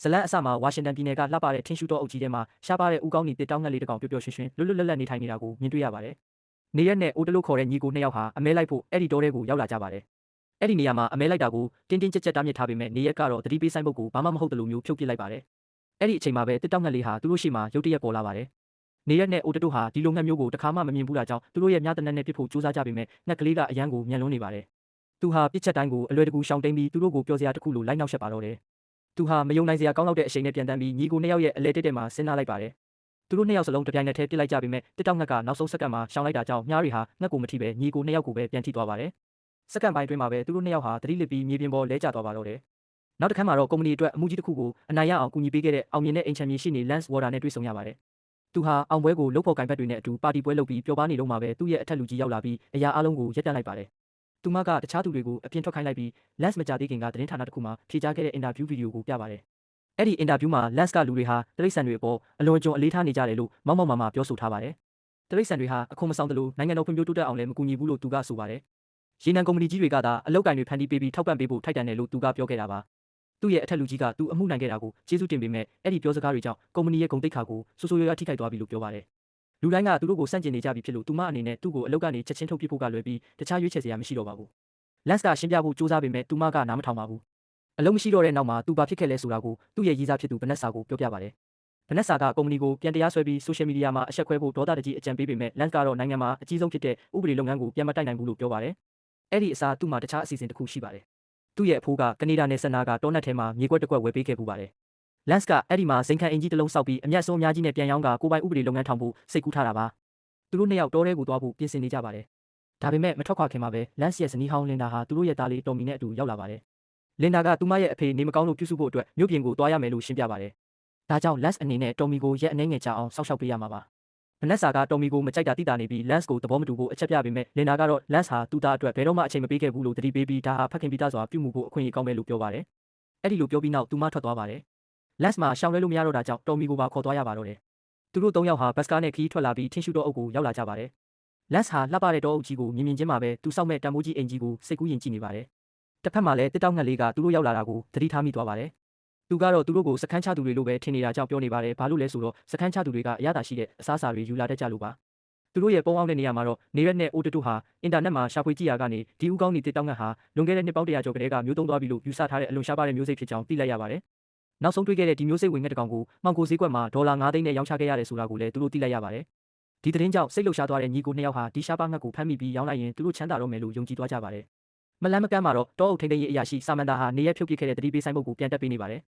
ဇလန်အစမှာဝါရှင်တန်ပြည်နယ်ကလှပတဲ့ထင်းရှူတောအုပ်ကြီးထဲမှာရှားပါတဲ့ဦးကောင်းနီတစ်တောင်းငှက်လေးတစ်ကောင်ပျော်ပျော်ရွှင်ရွှင်လွတ်လွတ်လပ်လပ်နေထိုင်နေတာကိုမြင်တွေ့ရပါတယ်။နေရက်နဲ့အိုတလို့ခေါ်တဲ့ညီကိုနှစ်ယောက်ဟာအမဲလိုက်ဖို့အဲ့ဒီတောထဲကိုရောက်လာကြပါတယ်။အဲ့ဒီနေရာမှာအမဲလိုက်တာကိုတင်းတင်းကြပ်ကြပ်တားမြစ်ထားပေမဲ့နေရက်ကတော့သတိပေးဆိုင်ဘုတ်ကိုဘာမှမဟုတ်တယ်လို့မျိုးဖြုတ်ပစ်လိုက်ပါတယ်။အဲ့ဒီအချိန်မှာပဲတစ်တောင်းငှက်လေးဟာသူတို့ရှေ့မှာရုတ်တရက်ပေါ်လာပါတယ်။နေရက်နဲ့အိုတတို့ဟာဒီလိုငှက်မျိုးကိုတစ်ခါမှမမြင်ဘူးတာကြောင့်သူတို့ရဲ့မြားတနက်နဲ့ပြစ်ဖို့ကြိုးစားကြပေမဲ့ငှက်ကလေးကအရန်ကိုမြန်လွန်းနေပါတယ်။သူဟာပြစ်ချက်တိုင်းကိုအလွယ်တကူရှောင်တိန်ပြီးသူတို့ကိုပျော်စရာတစ်ခုလိုလိုက်နှောက်ယှက်ပါတော့တယ်။သူဟာမယုံနိုင်စရာကောင်းလောက်တဲ့အချိန်နဲ့ပြန်တန်းပြီးညီကိုနှစ်ယောက်ရဲ့အလဲတက်တက်မှာဆင်းလာလိုက်ပါတယ်။သူတို့နှစ်ယောက်စလုံးတပြိုင်နက်တည်းပြစ်လိုက်ကြပေမဲ့တစ်တောက်ငှက်ကနောက်ဆုံးစက္ကန့်မှာရှောင်လိုက်တာကြောင့်မြားတွေဟာငှက်ကိုမထိပဲညီကိုနှစ်ယောက်ကိုပဲပြန်ထိသွားပါတယ်။စက္ကန့်ပိုင်းအတွင်းမှာပဲသူတို့နှစ်ယောက်ဟာသတိလစ်ပြီးမြေပြင်ပေါ်လဲကျသွားပါတော့တယ်။နောက်တစ်ခါမှတော့ကုမ္ပဏီအတွက်အမှုကြီးတစ်ခုကိုအနိုင်ရအောင်ကူညီပေးခဲ့တဲ့အောင်မြင်တဲ့အိမ်ချမ်းမြေရှိနေ Lance Warder နဲ့တွေ့ဆုံရပါတယ်။သူဟာအောင်ပွဲကိုလုပ်ဖို့ကင်ဘက်တွေနဲ့အတူပါတီပွဲလုပ်ပြီးပျော်ပါနေလုံးမှာပဲသူ့ရဲ့အထက်လူကြီးရောက်လာပြီးအရာအလုံးကိုရက်တန့်လိုက်ပါတယ်။သူမကတခြားသူတွေကိုအပြင်ထွက်ခိုင်းလိုက်ပြီး Lance မကြသေးခင်ကသတင်းဌာနတစ်ခုမှာဖြေကြားခဲ့တဲ့အင်တာဗျူးဗီဒီယိုကိုပြပါတယ်။အဲ့ဒီအင်တာဗျူးမှာ Lance ကလူတွေဟာတိရစ္ဆာန်တွေအပေါ်အလွန်အကျွံအလေးထားနေကြတယ်လို့မောက်မောက်မာမာပြောဆိုထားပါတယ်။တိရစ္ဆာန်တွေဟာအခွန်မဆောင်သလိုနိုင်ငံတော်ဖွံ့ဖြိုးတိုးတက်အောင်လည်းမကူညီဘူးလို့သူကဆိုပါတယ်။ရေနံကုမ္ပဏီကြီးတွေကသာအလုပ်ကိုင်တွေဖန်တီးပေးပြီးထောက်ပံ့ပေးဖို့ထိုက်တန်တယ်လို့သူကပြောခဲ့တာပါ။သူ့ရဲ့အထက်လူကြီးကသူအမှုနိုင်ခဲ့တာကိုကျေးဇူးတင်ပေမဲ့အဲ့ဒီပြောစကားတွေကြောင့်ကုမ္ပဏီရဲ့ဂုဏ်သိက္ခာကိုဆိုးဆိုးရွားရွားထိခိုက်သွားပြီလို့ပြောပါတယ်။လူတိုင်းကသူတို့ကိုစန့်ကျင်နေကြပြီဖြစ်လို့သူမအနေနဲ့သူ့ကိုအလုပ်ကနေချက်ချင်းထုတ်ပစ်ဖို့ကလွယ်ပြီးတခြားရွေးချယ်စရာမရှိတော့ပါဘူး။ Lance ကရှင်းပြဖို့စူးစမ်းပေမဲ့သူမကနားမထောင်ပါဘူး။အလုံးမရှိတော့တဲ့နောက်မှာသူဘာဖြစ်ခဲ့လဲဆိုတာကိုသူ့ရဲ့ရည်စားဖြစ်သူဗနက်စာကိုပြောပြပါတယ်။ဗနက်စာကကုမ္ပဏီကိုပြန်တရားစွဲပြီးဆိုရှယ်မီဒီယာမှာအဆက်ခွဲဖို့ဒေါသတကြီးအကြံပေးပေမဲ့ Lance ကတော့နိုင်ငံမှာအကြီးဆုံးဖြစ်တဲ့ဥပဒေလုပ်ငန်းကိုပြန်မတိုက်နိုင်ဘူးလို့ပြောပါတယ်။အဲ့ဒီအစားသူ့မှာတခြားအစီအစဉ်တစ်ခုရှိပါတယ်။သူ့ရဲ့အဖိုးကကနေဒါနယ်စပ်နာကတောနက်ထဲမှာမြေကွက်တစ်ကွက်ဝယ်ပေးခဲ့ပူပါတယ်။ Lance ကအဲ့ဒီမှာစိန်ခံအင်ကြီးတစ်လုံးစောက်ပြီးအမျက်ဆုံးအများကြီးနဲ့ပြန်ရောင်းကကိုပိုင်ဥပဒေလုပ်ငန်းထောင်ဖို့စိတ်ကူးထားတာပါ။သူတို့နှစ်ယောက်တောထဲကိုသွားဖို့ပြင်ဆင်နေကြပါတယ်။ဒါပေမဲ့မထွက်ခွာခင်မှာပဲ Lance ရဲ့ဇနီးဟောင်းလင်ဒါဟာသူတို့ရဲ့သားလေးတော်မီနဲ့အတူရောက်လာပါတယ်။လင်ဒါကသူမရဲ့အဖေနေမကောင်းလို့ပြုစုဖို့အတွက်မြို့ပြင်ကိုသွားရမယ်လို့ရှင်းပြပါတယ်။ဒါကြောင့် Lance အနေနဲ့တော်မီကိုရက်အနှဲငယ်ကြာအောင်စောင့်ရှောက်ပေးရမှာပါ။ဗနက်စာကတော်မီကိုမကြိုက်တာတိတာနေပြီး Lance ကိုသဘောမတူဖို့အချက်ပြပေမဲ့လင်ဒါကတော့ Lance ဟာသူ့သားအတွက်ဘယ်တော့မှအချိန်မပေးခဲ့ဘူးလို့သတိပေးပြီးဒါဟာဖခင်ပိသားစွာပြုမှုဖို့အခွင့်အရေးကောင်းပဲလို့ပြောပါတယ်။အဲ့ဒီလိုပြောပြီးနောက်သူမထွက်သွားပါတယ်။ Lance မှာရှောင်လွဲလို့မရတော့တာကြောင့်တော်မီကိုပါခေါ်သွားရပါတော့တယ်။သူတို့သုံးယောက်ဟာဘတ်စကားနဲ့ခီးထွက်လာပြီးထင်းရှူတောအုပ်ကိုရောက်လာကြပါတယ်။ Lance ဟာလှပတဲ့တောအုပ်ကြီးကိုမြင်ချင်းမှာပဲသူစောက်မဲ့တန်မိုးကြီးအိမ်ကြီးကိုစိတ်ကူးယဉ်ကြည့်နေပါတယ်။တစ်ဖက်မှာလည်းတစ်တောက်ငှက်လေးကသူတို့ရောက်လာတာကိုသတိထားမိသွားပါတယ်။သူကတော့သူတို့ကိုစခန်းချသူတွေလို့ပဲထင်နေတာကြောင့်ပြောနေပါတယ်။ဘာလို့လဲဆိုတော့စခန်းချသူတွေကအရသာရှိတဲ့အစားအစာတွေယူလာတတ်ကြလို့ပါ။သူတို့ရဲ့ပုံအောင်တဲ့နေရာမှာတော့နေရက်နဲ့အိုတတိုဟာအင်တာနက်မှာရှာဖွေကြည့်ရကနေဒီဦးကောင်းနေတစ်တောက်ငှက်ဟာလွန်ခဲ့တဲ့နှစ်ပေါင်း100ကျော်ကတည်းကမျိုးသုံးသွားပြီလို့ယူဆထားတဲ့အလွန်ရှားပါတဲ့မျိုးစိတ်ဖြစ်ကြောင်းသိလိုက်ရပါတယ်။နောက်ဆုံးတွေ့ခဲ့တဲ့ဒီမျိုးစိတ်ဝင်ငှက်တစ်ကောင်ကိုမှောင်ခိုဈေးကွက်မှာဒေါ်လာ9သိန်းနဲ့ရောင်းချခဲ့ရတယ်ဆိုတာကိုလည်းသူတို့သိလိုက်ရပါတယ်။ဒီသတင်းကြောင့်စိတ်လှုပ်ရှားသွားတဲ့ညီကိုနှစ်ယောက်ဟာဒီရှားပါငှက်ကိုဖမ်းမိပြီးရောင်းလိုက်ရင်သူတို့ချမ်းသာတော့မယ်လို့ယုံကြည်သွားကြပါတယ်။မလန်းမကမ်းမှာတော့တောအုပ်ထိန်းသိမ်းရေးအရာရှိစာမန်တာဟာနေရက်ဖြုတ်ပစ်ခဲ့တဲ့တတိပေးဆိုင်ဘုတ်ကိုပြန်တက်ပေးနေပါတယ်